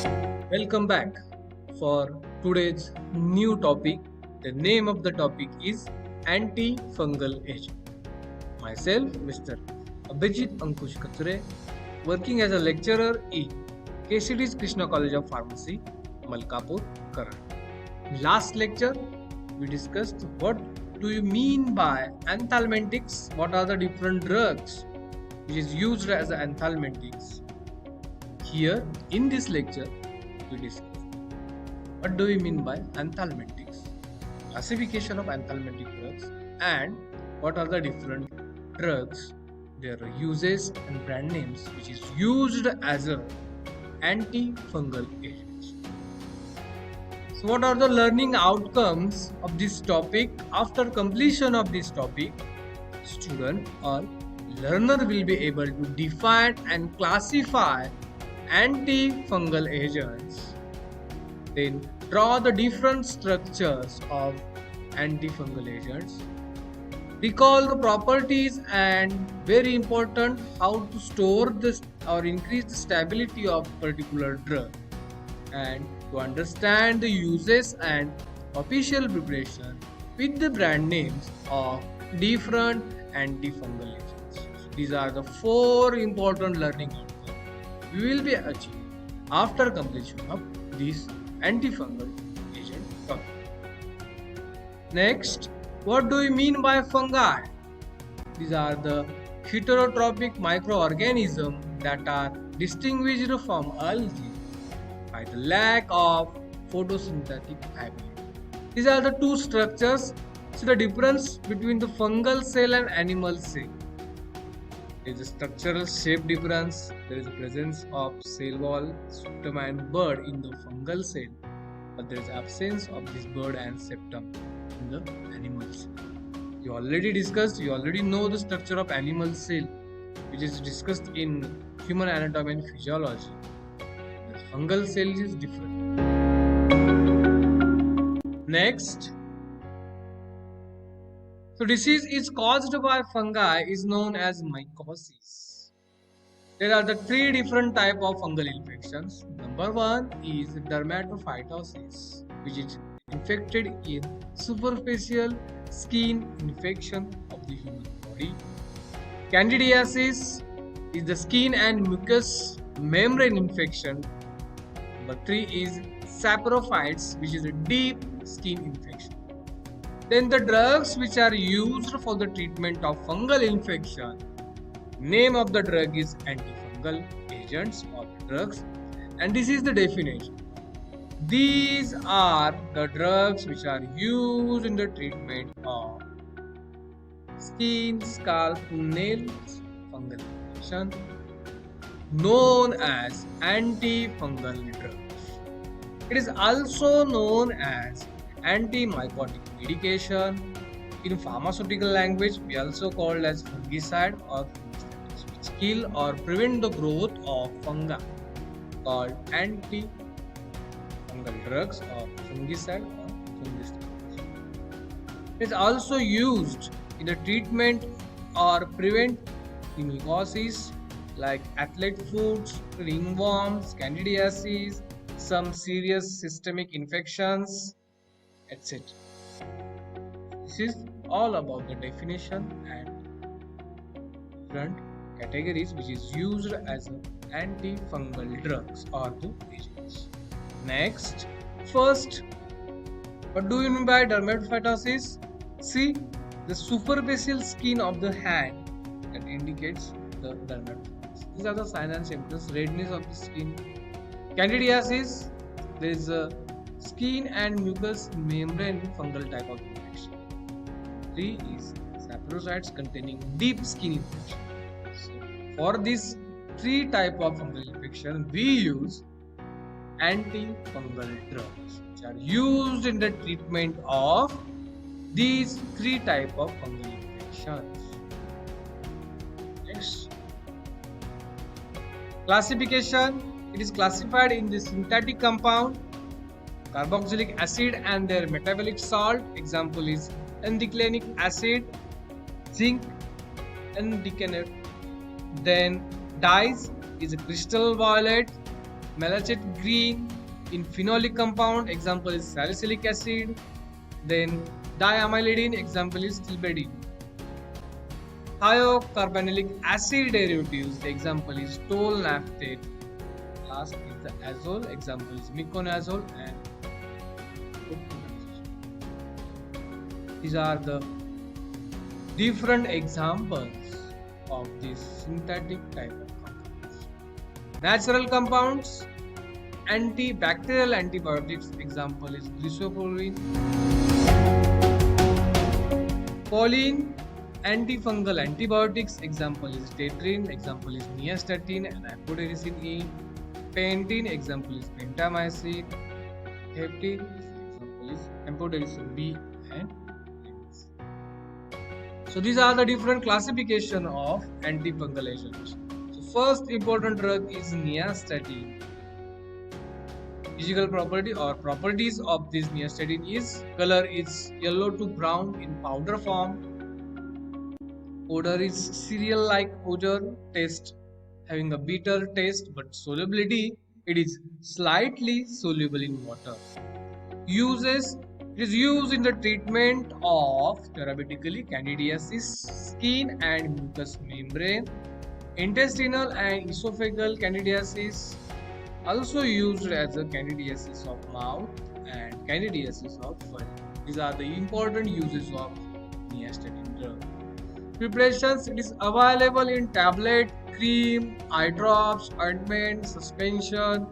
Welcome back for today's new topic. The name of the topic is antifungal agent. Myself, Mr. Abhijit Ankush Katre, working as a lecturer in KCD's Krishna College of Pharmacy, Malkapur, Karan. Last lecture, we discussed what do you mean by anthelmintics, what are the different drugs which is used as anthelmintics. Here, in this lecture, we discuss what do we mean by anthelmintics, classification of anthelmintic drugs, and what are the different drugs, their uses and brand names which is used as a antifungal agents. So what are the learning outcomes of this topic? After completion of this topic, student or learner will be able to define and classify antifungal agents, then draw the different structures of antifungal agents, recall the properties, and very important, how to store this or increase the stability of particular drug, and to understand the uses and official preparation with the brand names of different antifungal agents. So these are the 4 important learning outcomes we will be achieving after completion of this antifungal agent topic. Next, what do we mean by fungi? These are the heterotrophic microorganisms that are distinguished from algae by the lack of photosynthetic ability. These are the 2 structures. So the difference between the fungal cell and animal cell. There is a structural shape difference. There is a presence of cell wall, septum and bud in the fungal cell, but there is absence of this bud and septum in the animal cell. You already know the structure of animal cell, which is discussed in human anatomy and physiology. The fungal cell is different. Next, so disease is caused by fungi is known as mycosis. There are the 3 different type of fungal infections. Number 1 is dermatophytosis, which is infected in superficial skin infection of the human body. Candidiasis is the skin and mucous membrane infection. Number 3 is saprophytes, which is a deep skin infection. Then the drugs which are used for the treatment of fungal infection, name of the drug is antifungal agents or drugs, and this is the definition. These are the drugs which are used in the treatment of skin, scalp, nails fungal infection, known as antifungal drugs. It is also known as antimycotic medication. In pharmaceutical language, we also called as fungicide or fungicides, which kill or prevent the growth of fungi, called antifungal drugs or fungicide or fungicides. It is also used in the treatment or prevent mycosis like athlete foods, ringworms, candidiasis, some serious systemic infections, etc. This is all about the definition and different categories which is used as antifungal drugs or the agents. Next, first, what do you mean by dermatophytosis? See the superficial skin of the hand that indicates the dermatophytosis. These are the signs and symptoms: redness of the skin. Candidiasis, there is a skin and mucous membrane fungal type of infection. 3 is saprophytes containing deep skin infection. So for these 3 type of fungal infection, we use antifungal drugs which are used in the treatment of these 3 type of fungal infections. Next, classification. It is classified in the synthetic compound, carboxylic acid and their metabolic salt. Example is endiclinic acid, zinc, and decanate. Then dyes is a crystal violet, Malachite green in phenolic compound, example is salicylic acid. Then diamylidine, example is tilbedine. Thiocarbonylic acid derivatives, the example is tol naphthalate. Last is the azole, example is miconazole and these are the different examples of this synthetic type of compounds. Natural compounds, antibacterial antibiotics, example is glycopyrrolin. Choline, antifungal antibiotics, example is tetraene, example is nystatin and amphotericin E. Pentene, example is pentamycin. Heptene, example is amphotericin B and MS. So these are the different classification of antifungal agents. So first important drug is nystatin. Physical property or properties of this nystatin is color is yellow to brown in powder form. Odor is cereal-like odor, taste having a bitter taste, but solubility it is slightly soluble in water. Uses it is used in the treatment of therapeutically candidiasis, skin and mucous membrane, intestinal and esophageal candidiasis, also used as a candidiasis of mouth and candidiasis of foot. These are the important uses of nystatin drug. Preparations, it is available in tablet, cream, eye drops, ointment, suspension,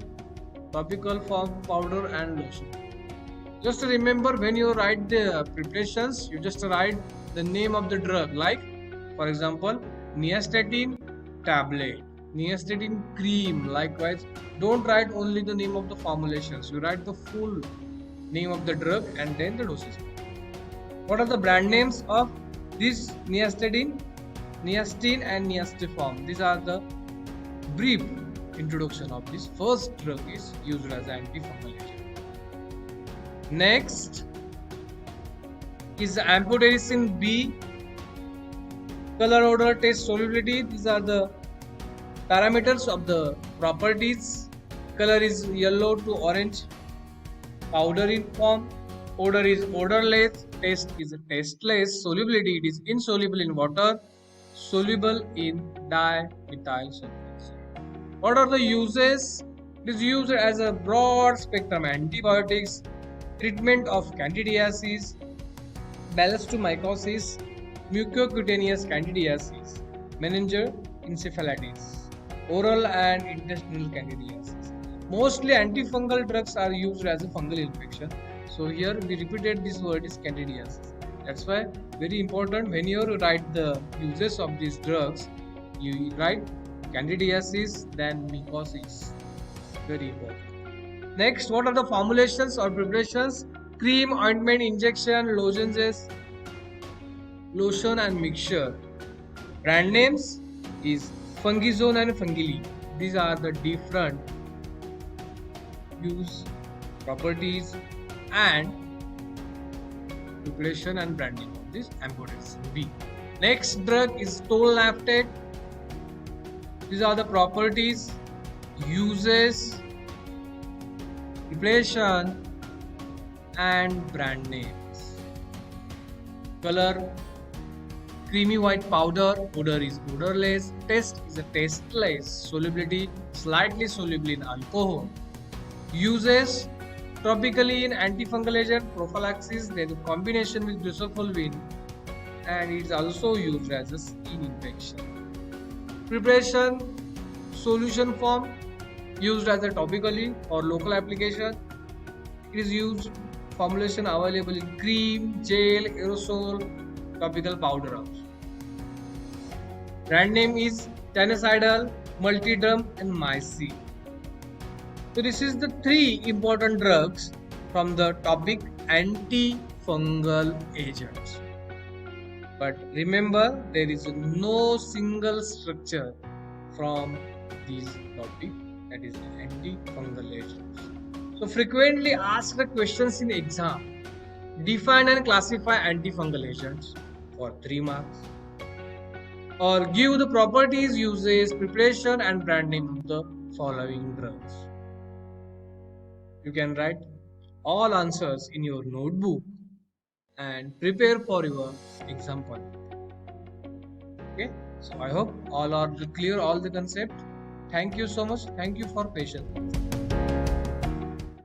topical form, powder and lotion. Just remember when you write the preparations, you just write the name of the drug, like for example nystatin tablet, nystatin cream. Likewise, don't write only the name of the formulations, you write the full name of the drug and then the dosage. What are the brand names of this nystatin, nyastin and nyastiform? These are the brief introduction of this first drug is used as antifungal agent. Next is the amphotericin B. Color, odor, taste, solubility. These are the parameters of the properties. Color is yellow to orange. Powder in form. Odor is odorless. Taste is tasteless. Solubility, it is insoluble in water. Soluble in dimethyl sulfate. What are the uses? It is used as a broad spectrum antibiotics, treatment of candidiasis, blastomycosis, mucocutaneous candidiasis, meningeal encephalitis, oral and intestinal candidiasis. Mostly antifungal drugs are used as a fungal infection. So here we repeated this word is candidiasis. That's why very important when you write the uses of these drugs, you write candidiasis then mycosis. Very important. Next, what are the formulations or preparations? Cream, ointment, injection, lozenges, lotion and mixture. Brand names is Fungizone and Fungili. These are the different use, properties and preparation and branding of this amphotericin B. Next drug is tol naphthalate. These are the properties, uses, preparation and brand names. Color, creamy white powder. Odor is odorless. Taste is a tasteless. Solubility, slightly soluble in alcohol. Uses, topically in antifungal agent, prophylaxis, there is a combination with glycopyrrolin and it is also used as a skin infection. Preparation, solution form, used as a topically or local application. It is used formulation available in cream, gel, aerosol, topical powder also. Brand name is Tanacidal, Multidrum and Mycin. So this is the three important drugs from the topic antifungal agents. But remember, there is no single structure from this topic, that is antifungal agents. So frequently asked questions in exam: define and classify antifungal agents for 3 marks, or give the properties, uses, preparation and brand name of the following drugs. You can write all answers in your notebook and prepare for your example. Okay, so I hope all are clear all the concept. Thank you so much. Thank you for patience.